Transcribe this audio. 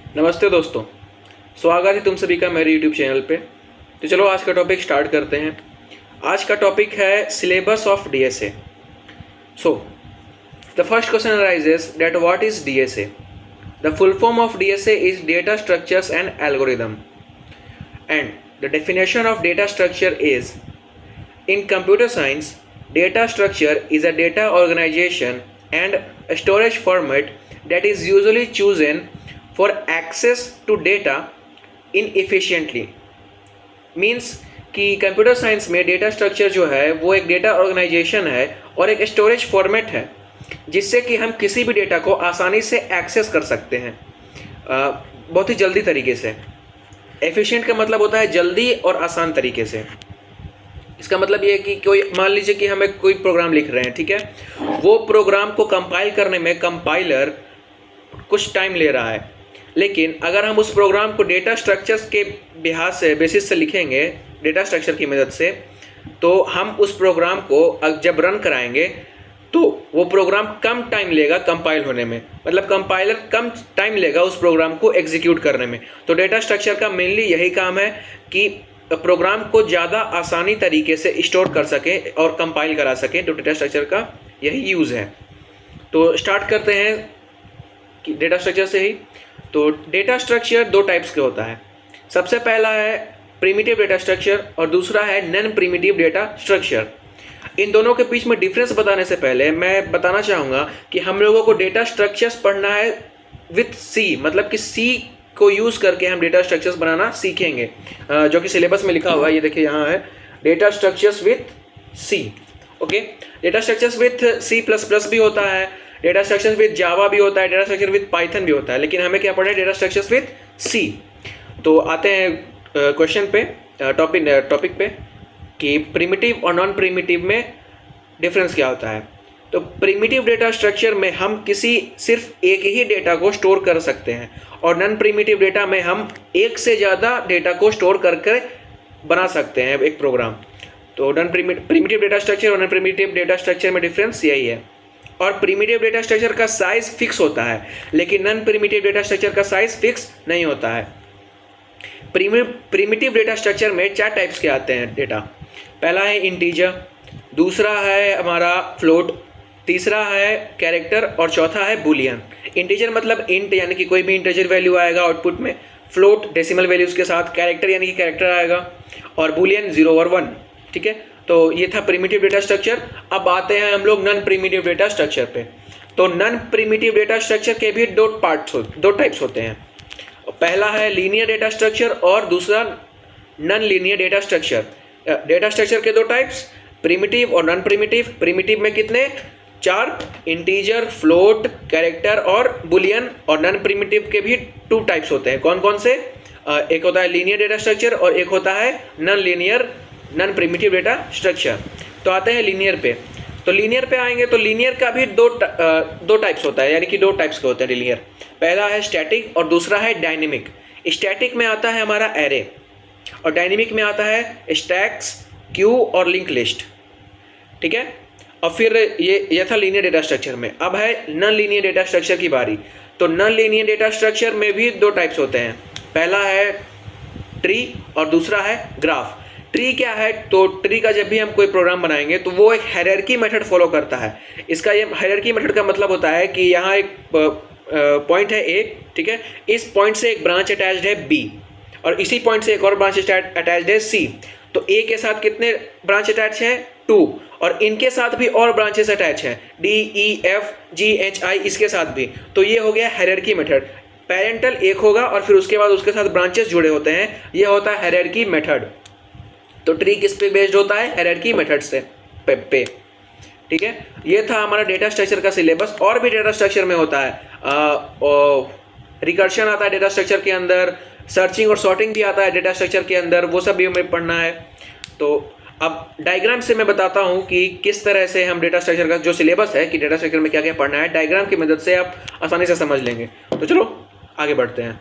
नमस्ते दोस्तों, स्वागत है तुम सभी का मेरे YouTube चैनल पे। तो चलो आज का टॉपिक स्टार्ट करते हैं। आज का टॉपिक है syllabus of DSA। So the first question arises that what is DSA? The full form of DSA is data structures and algorithm, and the definition of data structure is in computer science, data structure is a data organization and a storage format that is usually chosen for access to data in efficiently. Means कि computer science में data structure जो है वो एक data organisation है और एक storage format है जिससे कि हम किसी भी डेटा को आसानी से एक्सेस कर सकते हैं बहुत ही जल्दी तरीके से। एफिशिएंट का मतलब होता है जल्दी और आसान तरीके से। इसका मतलब ये है कि कोई मान लीजिए कि हमें कोई प्रोग्राम लिख रहे हैं, ठीक है, वो प्रोग्राम को कंपाइल करने में कंपाइलर कुछ टाइम ले रहा है, लेकिन अगर हम उस प्रोग्राम को डेटा स्ट्रक्चर्स के बेसिस से लिखेंगे, डेटा स्ट्रक्चर की मदद से, तो हम उस प्रोग्राम को जब रन कराएंगे तो वो प्रोग्राम कम टाइम लेगा कंपाइल होने में, मतलब कंपाइलर कम टाइम लेगा उस प्रोग्राम को एग्जीक्यूट करने में। तो डेटा स्ट्रक्चर का मेनली यही काम है कि प्रोग्राम को ज़्यादा आसानी तरीके से स्टोर कर सके और कंपाइल करा सके। तो डेटा स्ट्रक्चर का यही यूज़ है। तो स्टार्ट करते हैं कि डेटा स्ट्रक्चर से ही। तो डेटा स्ट्रक्चर दो टाइप्स के होता है। सबसे पहला है प्रिमिटिव डेटा स्ट्रक्चर और दूसरा है नॉन प्रिमिटिव डेटा स्ट्रक्चर। इन दोनों के बीच में डिफरेंस बताने से पहले मैं बताना चाहूँगा कि हम लोगों को डेटा स्ट्रक्चर्स पढ़ना है विथ सी, मतलब कि सी को यूज़ करके हम डेटा स्ट्रक्चर्स बनाना सीखेंगे, जो कि सिलेबस में लिखा हुआ है। ये देखिए यहाँ है data structures with C. Okay, data structures with C++ भी होता है, डेटा स्ट्रक्चर्स विथ जावा भी होता है, डेटा स्ट्रक्चर विथ पाइथन भी होता है, लेकिन हमें क्या पढ़ना है? Data structures with C. तो आते हैं क्वेश्चन पे, टॉपिक पे कि प्रिमिटिव और नॉन प्रिमिटिव में डिफरेंस क्या होता है। तो प्रिमिटिव डेटा स्ट्रक्चर में हम सिर्फ एक ही डेटा को स्टोर कर सकते हैं और नॉन प्रिमिटिव डेटा में हम एक से ज़्यादा डेटा को स्टोर करके बना सकते हैं एक प्रोग्राम। तो नॉन प्रिमिटिव डेटा स्ट्रक्चर और नॉन प्रिमिटिव डेटा स्ट्रक्चर में डिफरेंस यही है। और प्रिमिटिव डेटा स्ट्रक्चर का साइज़ फिक्स होता है, लेकिन नॉन प्रिमिटिव डेटा स्ट्रक्चर का साइज़ फिक्स नहीं होता है। प्रिमिटिव डेटा स्ट्रक्चर में 4 टाइप्स के आते हैं डेटा। पहला है इंटीजर, दूसरा है हमारा फ्लोट, तीसरा है कैरेक्टर और चौथा है बुलियन। इंटीजर मतलब इंट यानी कि कोई भी इंटीजर वैल्यू आएगा आउटपुट में, फ्लोट डेसिमल वैल्यूज़ के साथ, कैरेक्टर यानी कि कैरेक्टर आएगा, और बुलियन 0 और 1। ठीक है, तो ये था प्रिमिटिव डेटा स्ट्रक्चर। अब आते हैं हम लोग नॉन प्रिमिटिव डेटा स्ट्रक्चर पे। तो नॉन प्रिमिटिव डेटा स्ट्रक्चर के भी दो टाइप्स होते हैं। पहला है लीनियर डेटा स्ट्रक्चर और दूसरा non linear data structure. Data structure के 2 टाइप्स, प्रिमिटिव और नॉन प्रिमिटिव। प्रिमिटिव में कितने? 4, इंटीजर, फ्लोट, कैरेक्टर और बुलियन। और नॉन प्रिमिटिव के भी 2 टाइप्स होते हैं। कौन कौन से? एक होता है लीनियर डेटा स्ट्रक्चर और एक होता है नॉन प्रिमिटिव डेटा स्ट्रक्चर। तो आते हैं लीनियर पे। तो लीनियर पे आएंगे तो लीनियर का भी दो टाइप्स होता है, यानी कि 2 टाइप्स के होते हैं लीनियर। पहला है स्टैटिक और दूसरा है डायनेमिक। स्टैटिक में आता है हमारा एरे और डायनेमिक में आता है स्टैक्स, क्यू और लिंक लिस्ट। ठीक है, और फिर ये था लीनियर डेटा स्ट्रक्चर में। अब है नॉन लीनियर डेटा स्ट्रक्चर की बारी। तो नॉन लीनियर डेटा स्ट्रक्चर में भी 2 टाइप्स होते हैं। पहला है ट्री और दूसरा है ग्राफ। ट्री क्या है? तो ट्री का जब भी हम कोई प्रोग्राम बनाएंगे तो वो एक हायरार्की मेथड फॉलो करता है। इसका ये हायरार्की मेथड का मतलब होता है कि यहाँ एक पॉइंट है A, ठीक है, इस पॉइंट से एक ब्रांच अटैच्ड है B और इसी पॉइंट से एक और ब्रांच अटैच्ड है C। तो A के साथ कितने ब्रांच अटैच हैं? 2, और इनके साथ भी और ब्रांचेस अटैच हैं, D, E, F, G, H, I, इसके साथ भी। तो ये हो गया हायरार्की मेथड। पेरेंटल एक होगा और फिर उसके बाद उसके साथ ब्रांचेस जुड़े होते हैं, ये होता है हायरार्की मेथड। तो ट्री किस पे बेस्ड होता है? हायरार्की मेथड से पे। ठीक है, ये था हमारा डेटा स्ट्रक्चर का सिलेबस। और भी डेटा स्ट्रक्चर में होता है, रिकर्शन आता है डेटा स्ट्रक्चर के अंदर, सर्चिंग और सॉर्टिंग भी आता है डेटा स्ट्रक्चर के अंदर, वो सब भी हमें पढ़ना है। तो अब डायग्राम से मैं बताता हूँ कि किस तरह से हम डेटा स्ट्रक्चर का जो सिलेबस है कि डेटा स्ट्रक्चर में क्या क्या पढ़ना है, डायग्राम की मदद से आप आसानी से समझ लेंगे। तो चलो आगे बढ़ते हैं।